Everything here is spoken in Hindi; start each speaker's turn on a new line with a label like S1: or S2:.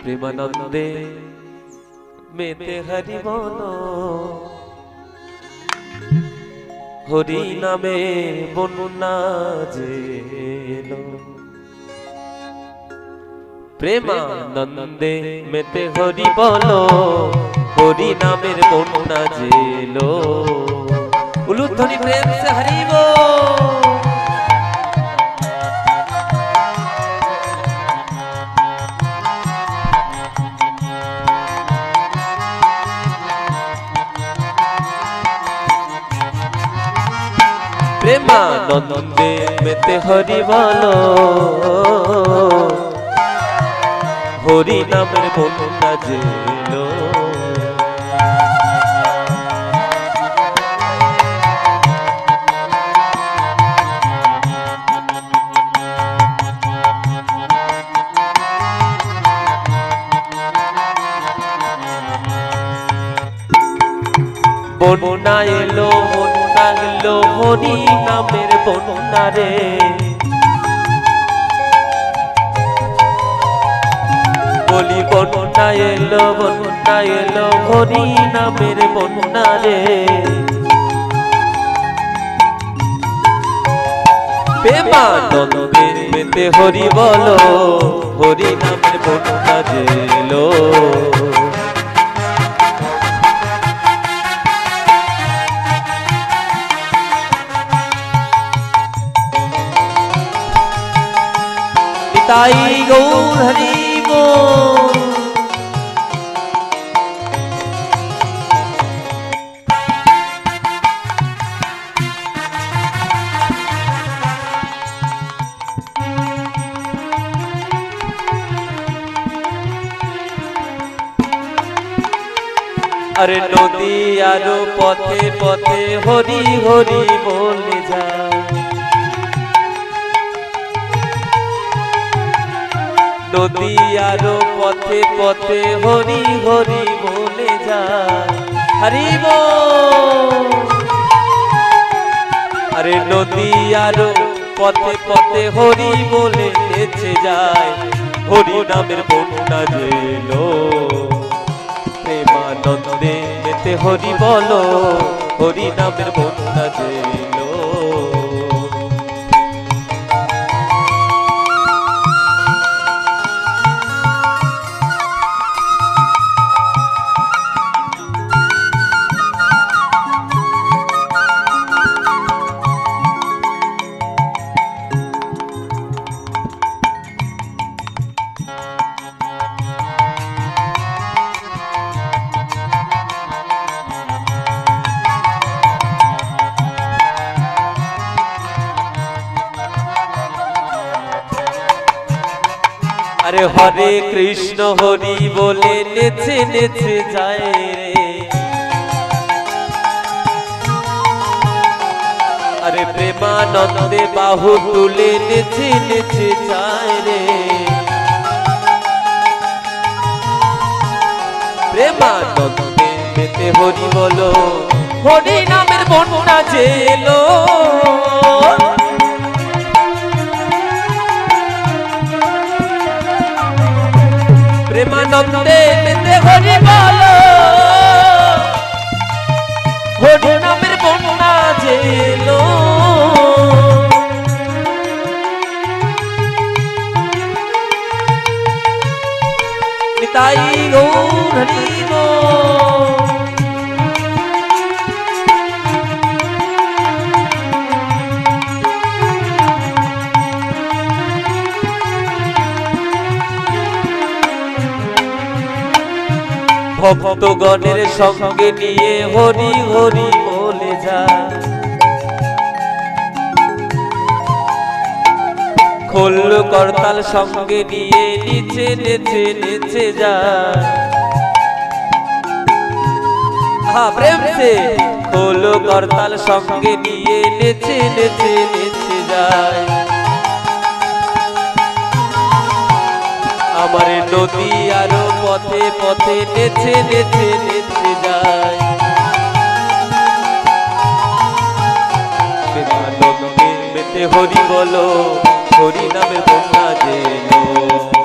S1: প্রেমানন্দে মেতে হরি বলো, হরি নামে বন্যা জেলো। প্রেমানন্দে মেতে হরি বলো, হরি নামের বন্যা জেলো। উলুধ্বনি প্রেম সে হরি बोल। প্রেমানন্দে মেতে হরি বলো, হরি নামের বন্যা জেলো। বন্যা এলো বন্যা এলো হরি নামের বন্যা রে। বলি বন্যা এলো হরি নামের বন্যা রে। প্রেমানন্দে মেতে হরি বলো, হরি নামের বন্যা জেলো। ताई गौर हरि बोल। अरे नदी आरो पथे पथे हरि हरि बोले जा। नदी आरो पथे पथे हरि हरि बोले जा। हरि बोल। अरे नदी आरो पथे पथे हरि बोले नेचे जाए, हरि नामेर बन्या जेलो। प्रेमानंदे मेते हरि बोलो, हरि नामेर बन्या जेलो। अरे हरे कृष्ण हरि बोले नेचे नेचे जाए रे। अरे प्रेमानंदे बाहु तुले नेचे नेचे जाए रे। प्रेमानंदे मेते हरि बोलो, हरि नामेर बन्या जेलो। प्रेमानंदे मेते हरि बोलो, हरि नामेर बन्या जेलो। निताई गौर हरि बोल। भक्तगणेर संगे निये हरि हरि बोले जा। खोल करताल संगे निये नीचे नेचे नेचे जा। हाँ प्रेम से खोल करताल संगे निये नेचे नेचे नेचे जाए। हमारे नदी आरो पथे पथे नेचे नेचे नेचे जाए। प्रेमानंदे मेते हरि बोलो, हरि नामेर बन्या जेलो।